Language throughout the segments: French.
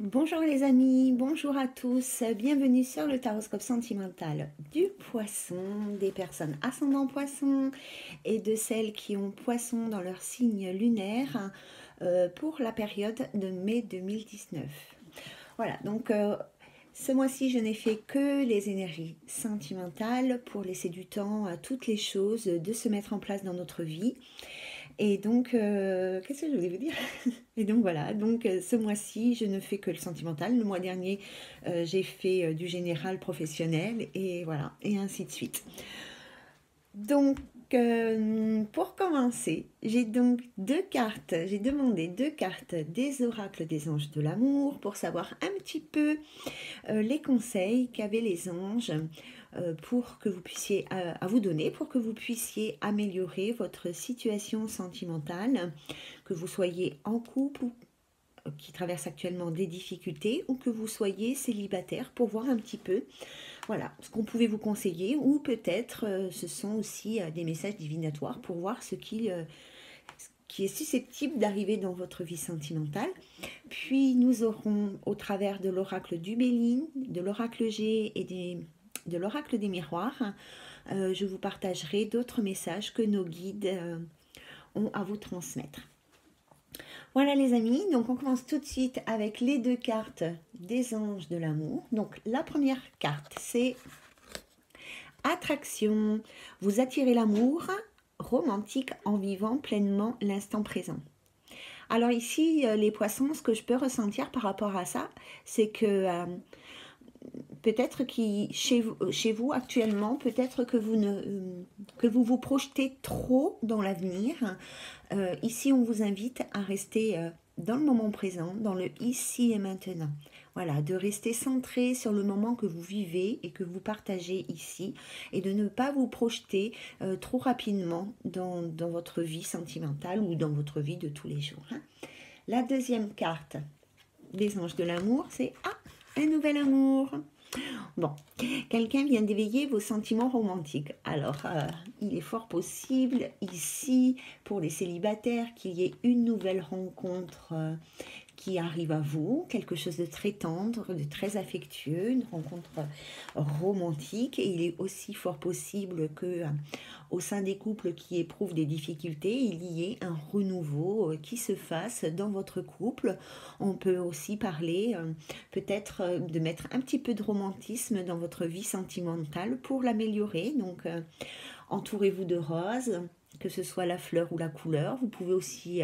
Bonjour les amis, bonjour à tous, bienvenue sur le taroscope sentimental du poisson, des personnes ascendant poisson et de celles qui ont poisson dans leur signe lunaire pour la période de mai 2019. Voilà, donc ce mois-ci je n'ai fait que les énergies sentimentales pour laisser du temps à toutes les choses de se mettre en place dans notre vie. Et donc, qu'est-ce que je voulais vous dire? Et donc voilà, donc ce mois-ci, je ne fais que le sentimental. Le mois dernier, j'ai fait du général professionnel et voilà, et ainsi de suite. Donc, pour commencer, j'ai donc deux cartes. J'ai demandé deux cartes des oracles des anges de l'amour pour savoir un petit peu les conseils qu'avaient les anges pour que vous puissiez à vous donner pour que vous puissiez améliorer votre situation sentimentale, que vous soyez en couple ou qui traverse actuellement des difficultés ou que vous soyez célibataire pour voir un petit peu voilà ce qu'on pouvait vous conseiller ou peut-être ce sont aussi des messages divinatoires pour voir ce qui est susceptible d'arriver dans votre vie sentimentale. Puis nous aurons au travers de l'oracle du Béline, de l'oracle G et de l'oracle des miroirs, je vous partagerai d'autres messages que nos guides ont à vous transmettre. Voilà les amis, donc on commence tout de suite avec les deux cartes des anges de l'amour. Donc la première carte, c'est attraction. Vous attirez l'amour romantique en vivant pleinement l'instant présent. Alors ici, les poissons, ce que je peux ressentir par rapport à ça, c'est que peut-être que chez vous actuellement, peut-être que vous vous projetez trop dans l'avenir. Ici, on vous invite à rester dans le moment présent, dans le ici et maintenant. Voilà, de rester centré sur le moment que vous vivez et que vous partagez ici et de ne pas vous projeter trop rapidement dans votre vie sentimentale ou dans votre vie de tous les jours. Hein. La deuxième carte des anges de l'amour, c'est un nouvel amour. Bon, quelqu'un vient d'éveiller vos sentiments romantiques. Alors, il est fort possible ici, pour les célibataires, qu'il y ait une nouvelle rencontre qui arrive à vous, quelque chose de très tendre, de très affectueux, une rencontre romantique. Et il est aussi fort possible que au sein des couples qui éprouvent des difficultés, il y ait un renouveau qui se fasse dans votre couple. On peut aussi parler peut-être de mettre un petit peu de romantisme dans votre vie sentimentale pour l'améliorer. Donc entourez-vous de roses, que ce soit la fleur ou la couleur. Vous pouvez aussi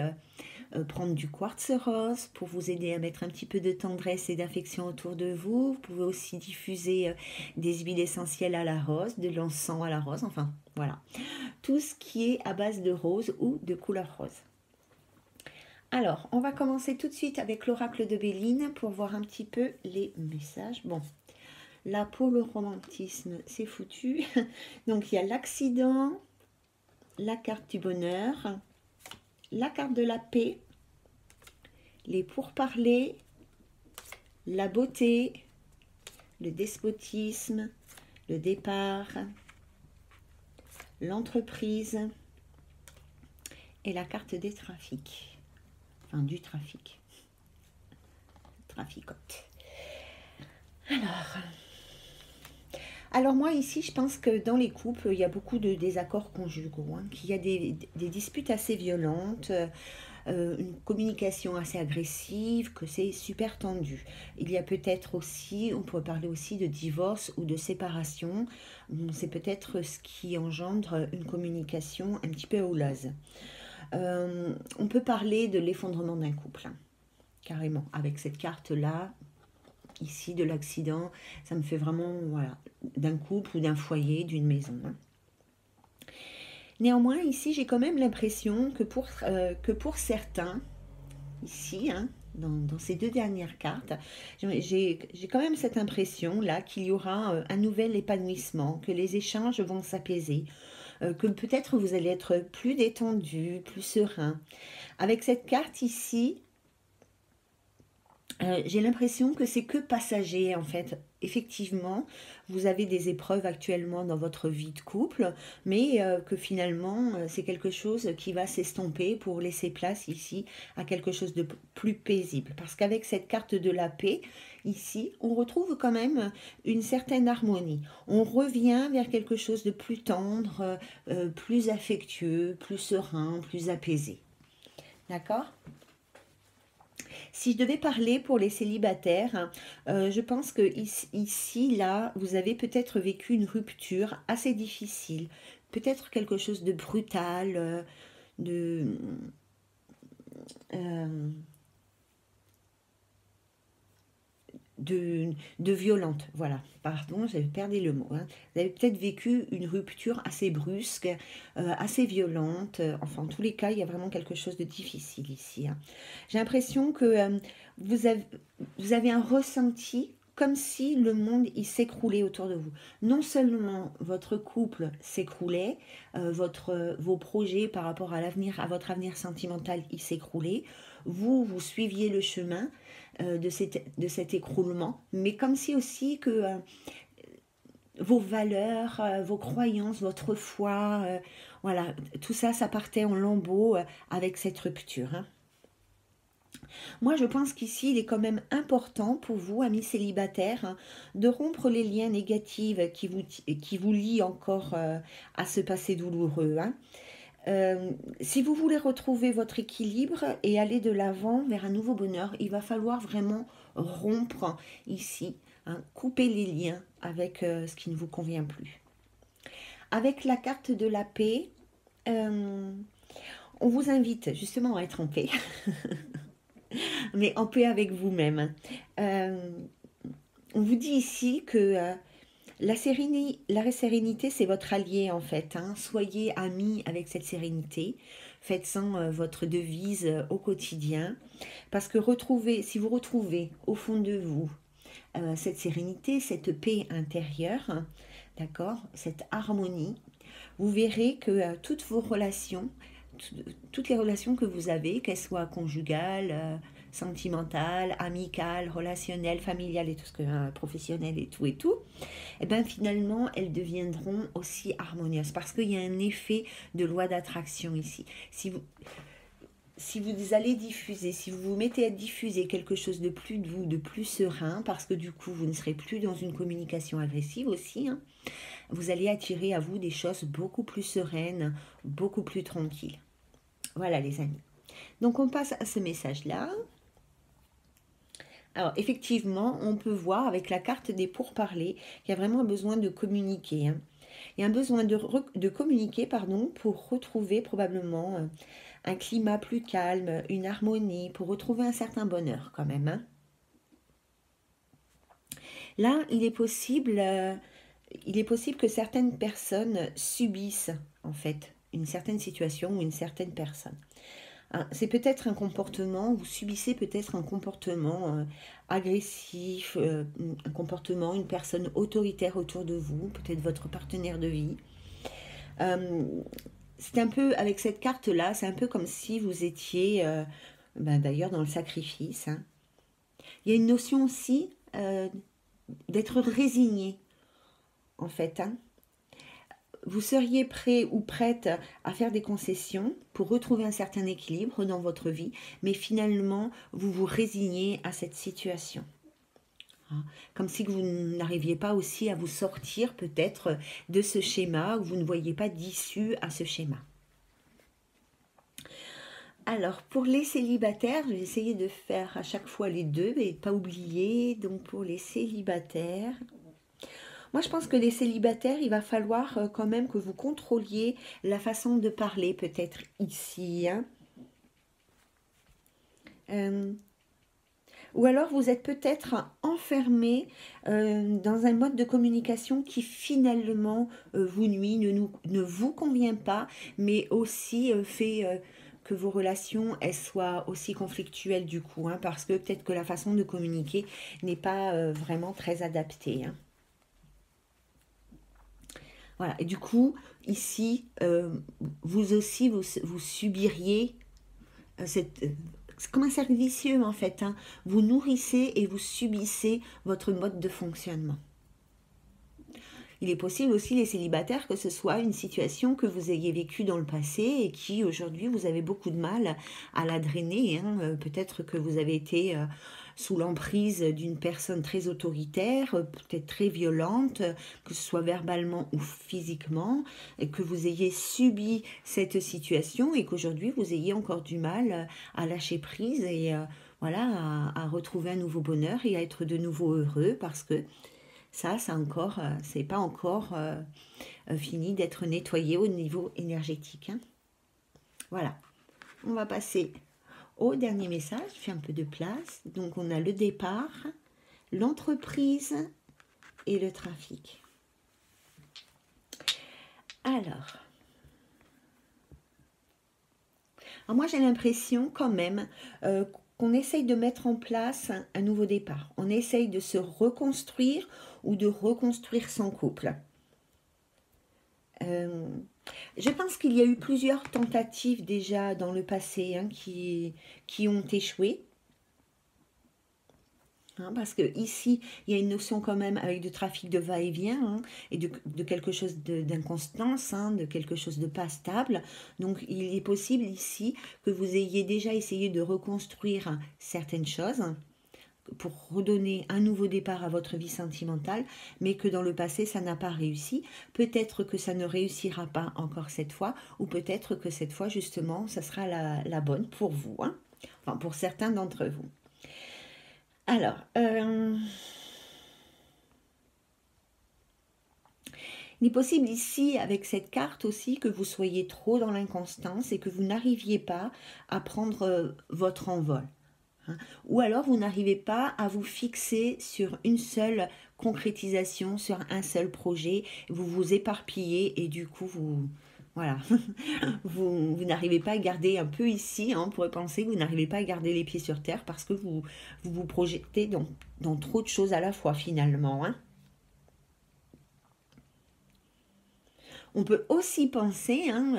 prendre du quartz rose pour vous aider à mettre un petit peu de tendresse et d'affection autour de vous. Vous pouvez aussi diffuser des huiles essentielles à la rose, de l'encens à la rose, enfin voilà. Tout ce qui est à base de rose ou de couleur rose. Alors, on va commencer tout de suite avec l'oracle de Béline pour voir un petit peu les messages. Bon, là pour le romantisme, c'est foutu. Donc il y a l'accident, la carte du bonheur, la carte de la paix, les pourparlers, la beauté, le despotisme, le départ, l'entreprise et la carte des trafics. Enfin, du trafic. Traficote. Alors moi ici, je pense que dans les couples, il y a beaucoup de désaccords conjugaux, hein, qu'il y a des disputes assez violentes, une communication assez agressive, que c'est super tendu. Il y a peut-être aussi, on pourrait parler aussi de divorce ou de séparation. C'est peut-être ce qui engendre une communication un petit peu houleuse. On peut parler de l'effondrement d'un couple, hein, carrément. Avec cette carte-là, ici, de l'accident, ça me fait vraiment, voilà, d'un couple ou d'un foyer, d'une maison. Hein. Néanmoins, ici, j'ai quand même l'impression que pour certains, ici, hein, dans ces deux dernières cartes, j'ai quand même cette impression-là qu'il y aura un nouvel épanouissement, que les échanges vont s'apaiser, que peut-être vous allez être plus détendu, plus serein. Avec cette carte ici, J'ai l'impression que c'est que passager en fait. Effectivement, vous avez des épreuves actuellement dans votre vie de couple, mais que finalement, c'est quelque chose qui va s'estomper pour laisser place ici à quelque chose de plus paisible. Parce qu'avec cette carte de la paix, ici, on retrouve quand même une certaine harmonie. On revient vers quelque chose de plus tendre, plus affectueux, plus serein, plus apaisé. D'accord? Si je devais parler pour les célibataires, je pense que ici, là, vous avez peut-être vécu une rupture assez difficile, peut-être quelque chose de brutal, de, euh, de violente. Voilà, pardon, j'avais perdu le mot. Hein. Vous avez peut-être vécu une rupture assez brusque, assez violente. Enfin, en tous les cas, il y a vraiment quelque chose de difficile ici. Hein. J'ai l'impression que vous avez, vous avez un ressenti comme si le monde il s'écroulait autour de vous. Non seulement votre couple s'écroulait, vos projets par rapport à l'avenir, à votre avenir sentimental, il s'écroulait. Vous suiviez le chemin de cet écroulement, mais comme si aussi que vos valeurs, vos croyances, votre foi, voilà, tout ça, ça partait en lambeaux avec cette rupture. Hein. Moi, je pense qu'ici, il est quand même important pour vous, amis célibataires, hein, de rompre les liens négatifs qui vous lient encore à ce passé douloureux. Hein. Si vous voulez retrouver votre équilibre et aller de l'avant vers un nouveau bonheur, il va falloir vraiment rompre ici, hein, couper les liens avec ce qui ne vous convient plus. Avec la carte de la paix, euh, on vous invite justement à être en paix, mais en paix avec vous-même. Euh, on vous dit ici que la sérénité, c'est votre allié en fait. Hein. Soyez amis avec cette sérénité. Faites-en votre devise au quotidien. Parce que si vous retrouvez au fond de vous cette sérénité, cette paix intérieure, hein, d'accord, cette harmonie, vous verrez que toutes les relations que vous avez, qu'elles soient conjugales, sentimentales, amicales, relationnelles, familiales et tout ce que professionnelles et tout, et bien finalement elles deviendront aussi harmonieuses parce qu'il y a un effet de loi d'attraction ici. Si vous allez diffuser, si vous vous mettez à diffuser quelque chose de plus doux, de plus serein, parce que du coup vous ne serez plus dans une communication agressive aussi, hein, vous allez attirer à vous des choses beaucoup plus sereines, beaucoup plus tranquilles. Voilà les amis. Donc on passe à ce message-là. Alors effectivement, on peut voir avec la carte des pourparlers qu'il y a vraiment un besoin de communiquer. Hein. Il y a un besoin de communiquer pardon, pour retrouver probablement un climat plus calme, une harmonie, pour retrouver un certain bonheur quand même. Hein. Là, il est possible que certaines personnes subissent en fait une certaine situation ou une certaine personne. Hein, c'est peut-être un comportement, vous subissez peut-être un comportement agressif, un comportement, une personne autoritaire autour de vous, peut-être votre partenaire de vie. Euh, c'est un peu, avec cette carte-là, c'est un peu comme si vous étiez, d'ailleurs, dans le sacrifice. Hein. Il y a une notion aussi d'être résigné, en fait. Hein. Vous seriez prêt ou prête à faire des concessions pour retrouver un certain équilibre dans votre vie, mais finalement, vous vous résignez à cette situation. Comme si vous n'arriviez pas aussi à vous sortir peut-être de ce schéma, ou vous ne voyez pas d'issue à ce schéma. Alors, pour les célibataires, je vais essayer de faire à chaque fois les deux, mais pas oublier. Donc, pour les célibataires, moi je pense que les célibataires, il va falloir quand même que vous contrôliez la façon de parler, peut-être ici. Hein. Euh, ou alors vous êtes peut-être enfermé dans un mode de communication qui finalement vous nuit, ne vous convient pas, mais aussi fait que vos relations elles soient aussi conflictuelles du coup, hein, parce que peut-être que la façon de communiquer n'est pas vraiment très adaptée. Hein. Voilà, et du coup, ici, vous aussi, vous subiriez cette, c'est comme un cercle vicieux en fait, hein. Vous nourrissez et vous subissez votre mode de fonctionnement. Il est possible aussi, les célibataires, que ce soit une situation que vous ayez vécue dans le passé et qui aujourd'hui vous avez beaucoup de mal à la drainer, hein. Peut-être que vous avez été sous l'emprise d'une personne très autoritaire, peut-être très violente, que ce soit verbalement ou physiquement, et que vous ayez subi cette situation et qu'aujourd'hui vous ayez encore du mal à lâcher prise et voilà, à retrouver un nouveau bonheur et à être de nouveau heureux parce que ça, c'est pas encore fini d'être nettoyé au niveau énergétique, hein. Voilà, on va passer au dernier message. Je fais un peu de place. Donc, on a le départ, l'entreprise et le trafic. Alors moi, j'ai l'impression quand même qu'on essaye de mettre en place un nouveau départ. On essaye de se reconstruire ou de reconstruire son couple. Je pense qu'il y a eu plusieurs tentatives déjà dans le passé, hein, qui ont échoué. Hein, parce que ici, il y a une notion quand même avec du trafic de va-et-vient, hein, et de quelque chose d'inconstance, hein, de quelque chose de pas stable. Donc, il est possible ici que vous ayez déjà essayé de reconstruire certaines choses pour redonner un nouveau départ à votre vie sentimentale, mais que dans le passé, ça n'a pas réussi. Peut-être que ça ne réussira pas encore cette fois, ou peut-être que cette fois, justement, ça sera la bonne pour vous, hein. Enfin, pour certains d'entre vous. Alors, il est possible ici, avec cette carte aussi, que vous soyez trop dans l'inconstance et que vous n'arriviez pas à prendre votre envol. Hein. Ou alors vous n'arrivez pas à vous fixer sur une seule concrétisation, sur un seul projet, vous vous éparpillez et du coup voilà, vous n'arrivez pas à garder un peu ici, hein, on pourrait penser que vous n'arrivez pas à garder les pieds sur terre parce que vous projetez dans trop de choses à la fois finalement, hein. On peut aussi penser, hein,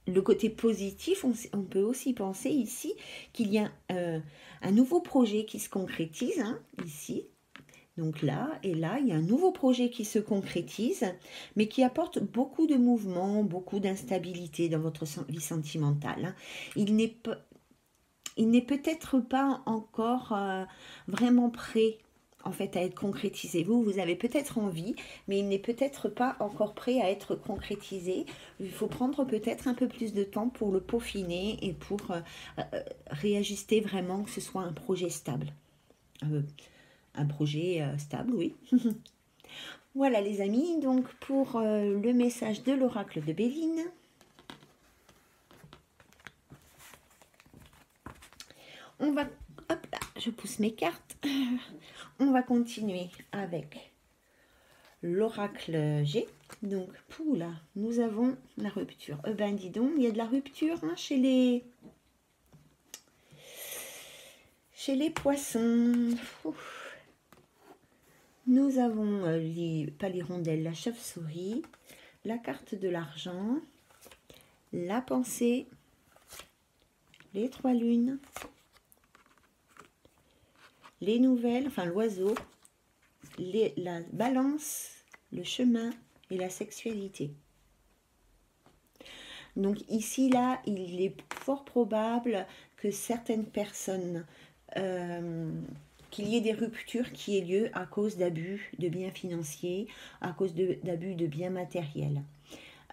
le côté positif, on peut aussi penser ici qu'il y a un nouveau projet qui se concrétise, hein, ici. Donc là et là, il y a un nouveau projet qui se concrétise, mais qui apporte beaucoup de mouvements, beaucoup d'instabilité dans votre vie sentimentale, hein. Il n'est peut-être pas encore vraiment prêt en fait à être concrétisé. Vous avez peut-être envie, mais il n'est peut-être pas encore prêt à être concrétisé. Il faut prendre peut-être un peu plus de temps pour le peaufiner et pour réajuster vraiment que ce soit un projet stable. Un projet stable, oui. Voilà les amis, donc pour le message de l'oracle de Béline. On va, hop là, je pousse mes cartes. On va continuer avec l'oracle G. Donc, là, nous avons la rupture. Ben dis donc, il y a de la rupture, hein, chez les poissons. Ouf. Nous avons pas l'hirondelle, la chauve-souris, la carte de l'argent, la pensée, les 3 lunes, les nouvelles, enfin l'oiseau, la balance, le chemin et la sexualité. Donc ici, là, il est fort probable que certaines personnes, qu'il y ait des ruptures qui aient lieu à cause d'abus de biens financiers, à cause d'abus de biens matériels.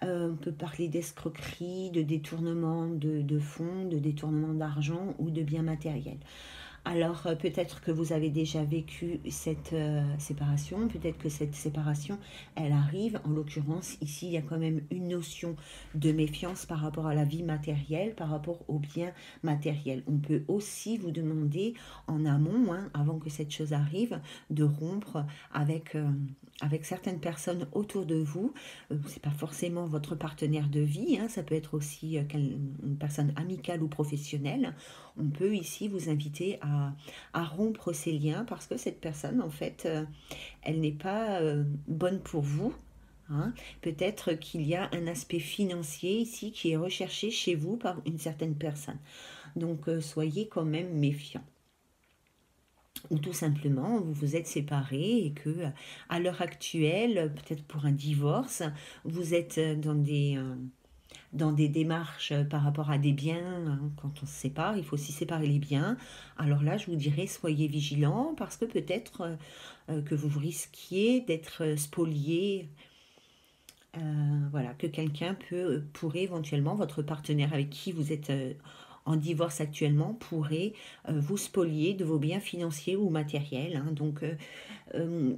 On peut parler d'escroquerie, de détournement de fonds, de détournement d'argent ou de biens matériels. Alors peut-être que vous avez déjà vécu cette séparation, peut-être que cette séparation, elle arrive. En l'occurrence, ici, il y a quand même une notion de méfiance par rapport à la vie matérielle, par rapport aux biens matériels. On peut aussi vous demander en amont, hein, avant que cette chose arrive, de rompre avec certaines personnes autour de vous. C'est pas forcément votre partenaire de vie, hein, ça peut être aussi une personne amicale ou professionnelle. On peut ici vous inviter à rompre ces liens parce que cette personne, en fait, elle n'est pas bonne pour vous, hein. Peut-être qu'il y a un aspect financier ici qui est recherché chez vous par une certaine personne. Donc, soyez quand même méfiants. Ou tout simplement, vous vous êtes séparés et que, à l'heure actuelle, peut-être pour un divorce, vous êtes dans des démarches par rapport à des biens. Hein, quand on se sépare, il faut aussi séparer les biens. Alors là, je vous dirais, soyez vigilants parce que peut-être que vous risquiez d'être spolié. Voilà, que quelqu'un pourrait éventuellement, votre partenaire avec qui vous êtes en divorce actuellement, pourrait vous spolier de vos biens financiers ou matériels. Hein. Donc,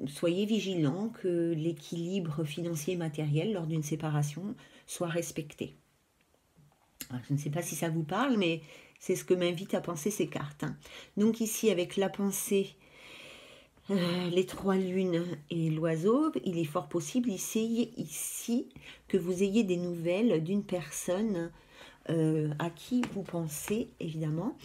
soyez vigilants que l'équilibre financier et matériel lors d'une séparation soit respecté. Alors, je ne sais pas si ça vous parle, mais c'est ce que m'invitent à penser ces cartes. Hein. Donc ici, avec la pensée, les 3 lunes et l'oiseau, il est fort possible ici que vous ayez des nouvelles d'une personne à qui vous pensez, évidemment.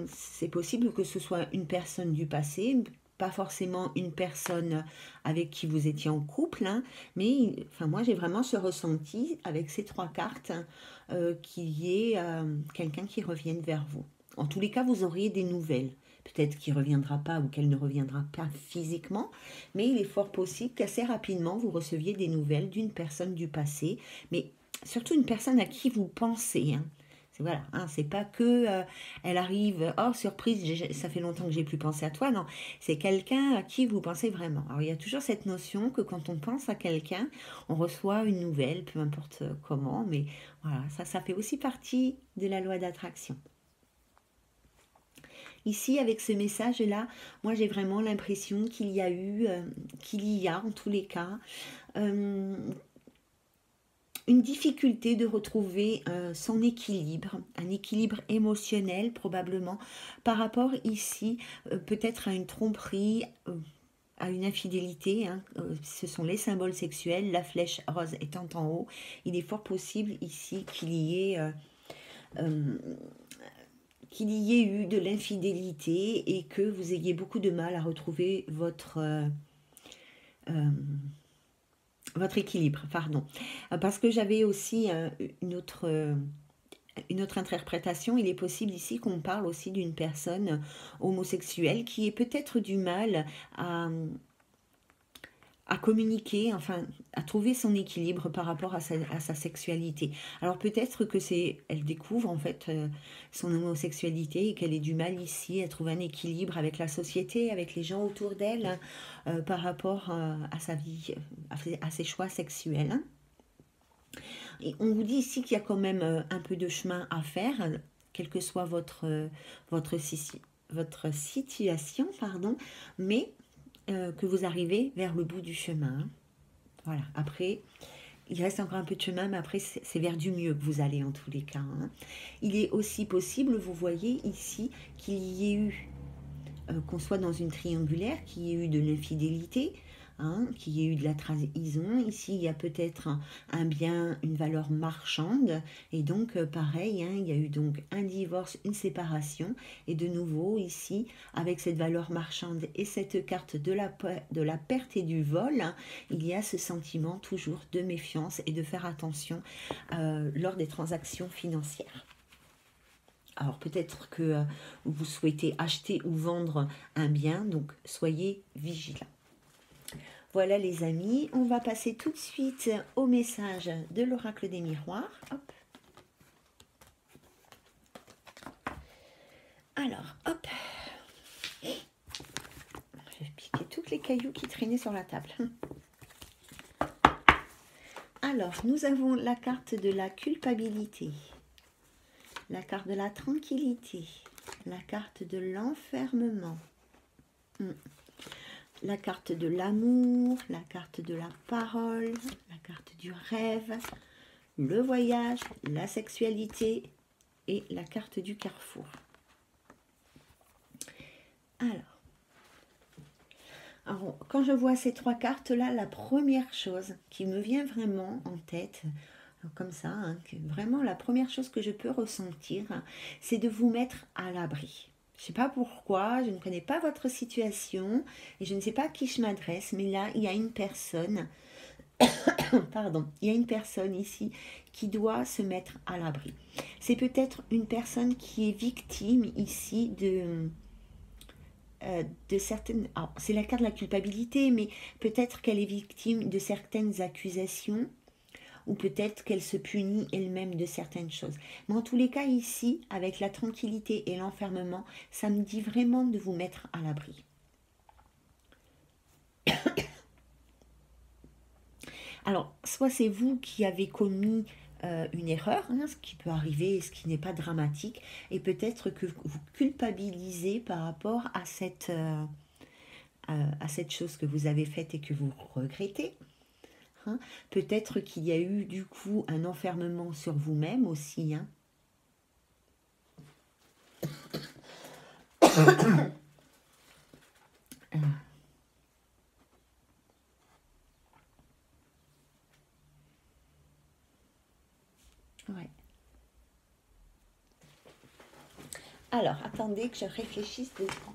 C'est possible que ce soit une personne du passé, pas forcément une personne avec qui vous étiez en couple, hein, mais enfin, moi j'ai vraiment ce ressenti avec ces 3 cartes qu'il y ait quelqu'un qui revienne vers vous. En tous les cas, vous auriez des nouvelles. Peut-être qu'il ne reviendra pas ou qu'elle ne reviendra pas physiquement, mais il est fort possible qu'assez rapidement vous receviez des nouvelles d'une personne du passé, mais surtout une personne à qui vous pensez. Hein. Voilà, hein, c'est pas que elle arrive, oh surprise, ça fait longtemps que j'ai plus pensé à toi. Non, c'est quelqu'un à qui vous pensez vraiment. Alors il y a toujours cette notion que quand on pense à quelqu'un, on reçoit une nouvelle, peu importe comment, mais voilà, ça fait aussi partie de la loi d'attraction. Ici, avec ce message-là, moi j'ai vraiment l'impression qu'il y a en tous les cas, une difficulté de retrouver son équilibre, un équilibre émotionnel probablement, par rapport ici peut-être à une tromperie, à une infidélité. Hein, ce sont les symboles sexuels, la flèche rose étant en haut. Il est fort possible ici qu'il y ait eu de l'infidélité et que vous ayez beaucoup de mal à retrouver votre équilibre, pardon. Parce que j'avais aussi une autre interprétation. Il est possible ici qu'on parle aussi d'une personne homosexuelle qui ait peut-être du mal à communiquer, enfin, à trouver son équilibre par rapport à sa sexualité. Alors peut-être que elle découvre en fait son homosexualité et qu'elle ait du mal ici à trouver un équilibre avec la société, avec les gens autour d'elle, par rapport à sa vie, à ses choix sexuels. Hein. Et on vous dit ici qu'il y a quand même un peu de chemin à faire, quelle que soit votre situation, pardon, mais que vous arrivez vers le bout du chemin. Hein. Voilà, après, il reste encore un peu de chemin, mais après, c'est vers du mieux que vous allez en tous les cas. Hein. Il est aussi possible, vous voyez ici, qu'il y ait eu, qu'on soit dans une triangulaire, qu'il y ait eu de l'infidélité, hein, qu'il y ait eu de la trahison. Ici, il y a peut-être un bien, une valeur marchande. Et donc, pareil, hein, il y a eu donc un divorce, une séparation. Et de nouveau, ici, avec cette valeur marchande et cette carte de la perte et du vol, hein, il y a ce sentiment toujours de méfiance et de faire attention lors des transactions financières. Alors peut-être que vous souhaitez acheter ou vendre un bien, donc soyez vigilants. Voilà les amis, on va passer tout de suite au message de l'oracle des miroirs. Hop. Alors, hop. Je vais piquer tous les cailloux qui traînaient sur la table. Alors, nous avons la carte de la culpabilité, la carte de la tranquillité, la carte de l'enfermement. La carte de l'amour, la carte de la parole, la carte du rêve, le voyage, la sexualité et la carte du carrefour. Alors, quand je vois ces 3 cartes-là, la première chose qui me vient vraiment en tête, comme ça, hein, vraiment la première chose que je peux ressentir, c'est de vous mettre à l'abri. Je ne sais pas pourquoi, je ne connais pas votre situation et je ne sais pas à qui je m'adresse, mais là, il y a une personne Pardon, il y a une personne ici qui doit se mettre à l'abri. C'est peut-être une personne qui est victime ici de certaines... c'est la carte de la culpabilité, mais peut-être qu'elle est victime de certaines accusations ou peut-être qu'elle se punit elle-même de certaines choses. Mais en tous les cas, ici, avec la tranquillité et l'enfermement, ça me dit vraiment de vous mettre à l'abri. Alors, soit c'est vous qui avez commis une erreur, hein, ce qui peut arriver, ce qui n'est pas dramatique, et peut-être que vous culpabilisez par rapport à cette chose que vous avez faite et que vous regrettez. Hein. Peut-être qu'il y a eu du coup un enfermement sur vous-même aussi. Hein. Ouais. Alors, attendez que je réfléchisse 2 secondes.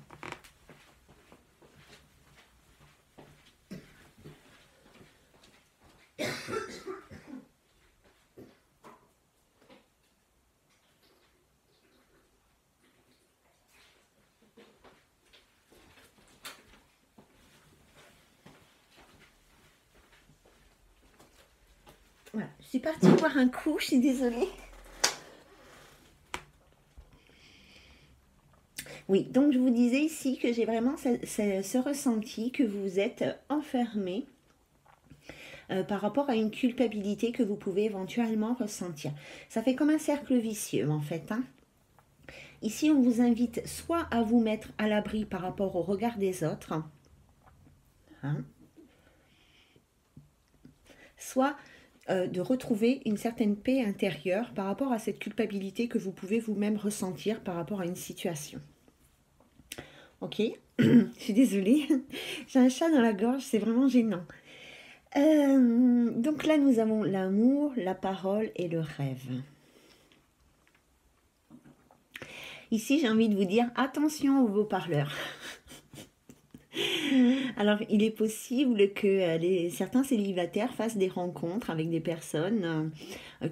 Voilà, je suis partie boire un coup, je suis désolée. Oui, donc je vous disais ici que j'ai vraiment ce ressenti que vous êtes enfermé par rapport à une culpabilité que vous pouvez éventuellement ressentir. Ça fait comme un cercle vicieux en fait. Hein. Ici, on vous invite soit à vous mettre à l'abri par rapport au regard des autres, hein, soit de retrouver une certaine paix intérieure par rapport à cette culpabilité que vous pouvez vous-même ressentir par rapport à une situation. Ok, je suis désolée, j'ai un chat dans la gorge, c'est vraiment gênant. Donc là, nous avons l'amour, la parole et le rêve. Ici, j'ai envie de vous dire, attention aux beaux parleurs. Alors, il est possible que certains célibataires fassent des rencontres avec des personnes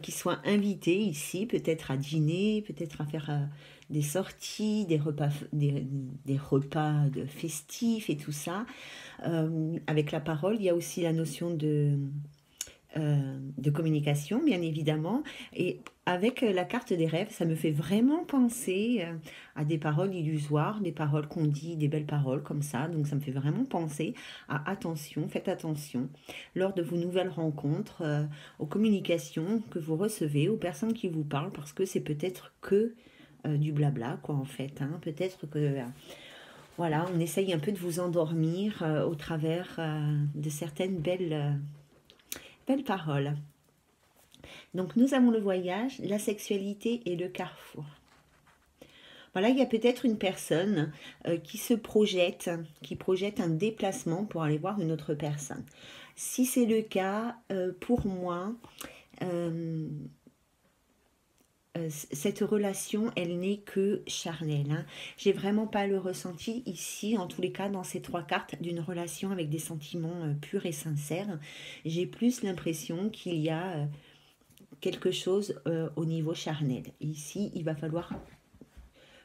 qui soient invitées ici, peut-être à dîner, peut-être à faire des sorties, des repas festifs et tout ça. Avec la parole, il y a aussi la notion de communication, bien évidemment. Et avec la carte des rêves, ça me fait vraiment penser à des paroles illusoires, des paroles qu'on dit, des belles paroles comme ça. Donc ça me fait vraiment penser à attention, faites attention lors de vos nouvelles rencontres, aux communications que vous recevez, aux personnes qui vous parlent, parce que c'est peut-être que du blabla, quoi, en fait. Hein. Peut-être que... voilà, on essaye un peu de vous endormir au travers de certaines belles paroles. Donc nous avons le voyage, la sexualité et le carrefour. Voilà, il y a peut-être une personne qui projette un déplacement pour aller voir une autre personne. Si c'est le cas, pour moi, cette relation, elle n'est que charnelle. Hein. J'ai vraiment pas le ressenti ici, en tous les cas, dans ces 3 cartes, d'une relation avec des sentiments purs et sincères. J'ai plus l'impression qu'il y a quelque chose au niveau charnel. Ici, il va falloir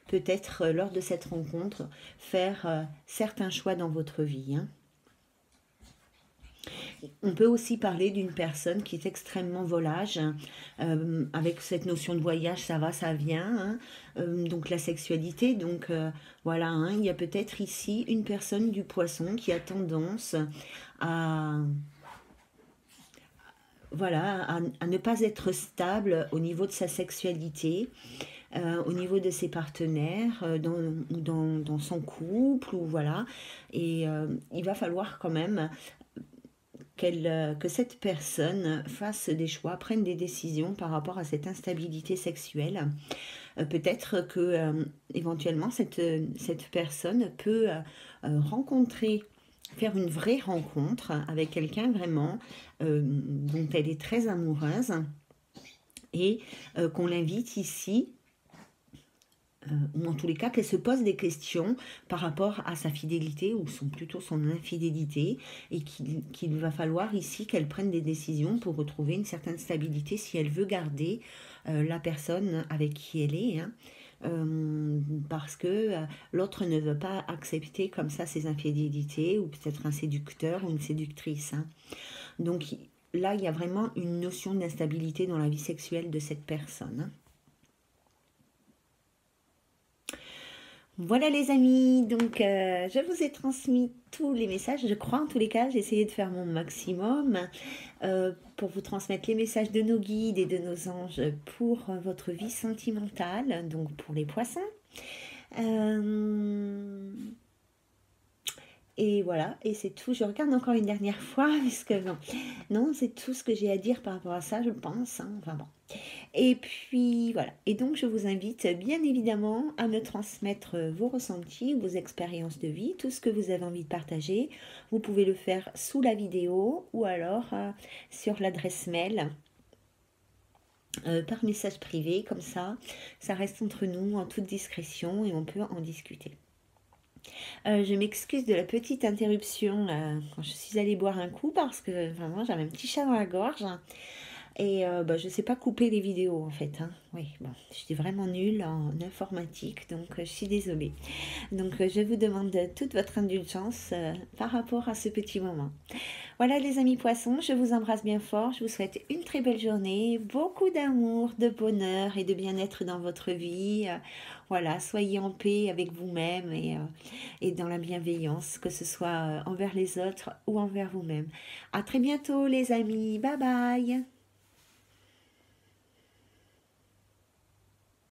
peut-être lors de cette rencontre faire certains choix dans votre vie. Hein. On peut aussi parler d'une personne qui est extrêmement volage, avec cette notion de voyage, ça va, ça vient, hein, donc la sexualité, donc voilà, hein, il y a peut-être ici une personne du poisson qui a tendance à... voilà, à ne pas être stable au niveau de sa sexualité, au niveau de ses partenaires, dans son couple, ou voilà. Et il va falloir quand même que cette personne fasse des choix, prenne des décisions par rapport à cette instabilité sexuelle. Peut-être que éventuellement cette personne peut faire une vraie rencontre avec quelqu'un vraiment dont elle est très amoureuse et qu'on l'invite ici ou en tous les cas qu'elle se pose des questions par rapport à sa fidélité ou plutôt son infidélité, et qu'il va falloir ici qu'elle prenne des décisions pour retrouver une certaine stabilité si elle veut garder la personne avec qui elle est, hein. Parce que l'autre ne veut pas accepter comme ça ses infidélités, ou peut-être un séducteur ou une séductrice, hein. Donc là, il y a vraiment une notion d'instabilité dans la vie sexuelle de cette personne, hein. Voilà les amis, donc je vous ai transmis tous les messages, je crois en tous les cas, j'ai essayé de faire mon maximum pour vous transmettre les messages de nos guides et de nos anges pour votre vie sentimentale, donc pour les poissons. Et voilà, et c'est tout. Je regarde encore une dernière fois, puisque non, c'est tout ce que j'ai à dire par rapport à ça, je pense, hein. Enfin bon. Et puis voilà. Et donc je vous invite bien évidemment à me transmettre vos ressentis, vos expériences de vie, tout ce que vous avez envie de partager. Vous pouvez le faire sous la vidéo ou alors sur l'adresse mail. Par message privé, comme ça reste entre nous en toute discrétion et on peut en discuter. Je m'excuse de la petite interruption quand je suis allée boire un coup, parce que vraiment j'avais un petit chat dans la gorge. Et je ne sais pas couper les vidéos en fait, hein. Oui, bon, je suis vraiment nulle en informatique, donc je suis désolée. Donc je vous demande toute votre indulgence par rapport à ce petit moment. Voilà les amis poissons, je vous embrasse bien fort, je vous souhaite une très belle journée, beaucoup d'amour, de bonheur et de bien-être dans votre vie. Voilà, soyez en paix avec vous-même et dans la bienveillance, que ce soit envers les autres ou envers vous-même. À très bientôt les amis, bye bye.